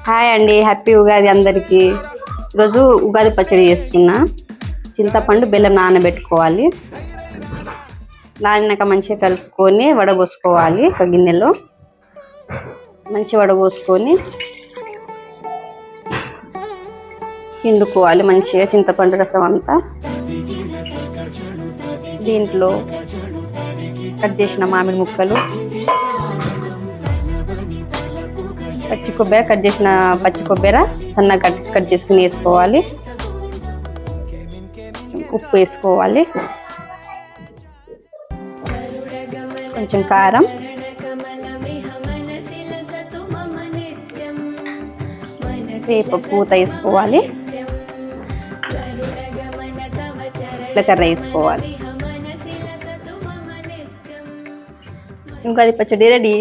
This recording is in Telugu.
హాయ్ అండి, హ్యాపీ ఉగాది అందరికీ. ఈరోజు ఉగాది పచ్చడి చేస్తున్నా. చింతపండు బెల్లం నానబెట్టుకోవాలి. నానినాక మంచిగా కలుపుకొని వడబోసుకోవాలి. ఒక గిన్నెలో మంచిగా వడబోసుకొని పిండుకోవాలి మంచిగా చింతపండు రసం అంతా. దీంట్లో కట్ చేసిన మామిడి ముక్కలు, పచ్చి కొబ్బరి, కట్ చేసిన పచ్చి కొబ్బరి సన్నగా కట్ చేసుకుని వేసుకోవాలి. ఉప్పు వేసుకోవాలి, కొంచెం కారం, వేప పూత వేసుకోవాలి, జీలకర్ర వేసుకోవాలి. ఉగాది పచ్చడి రెడీ.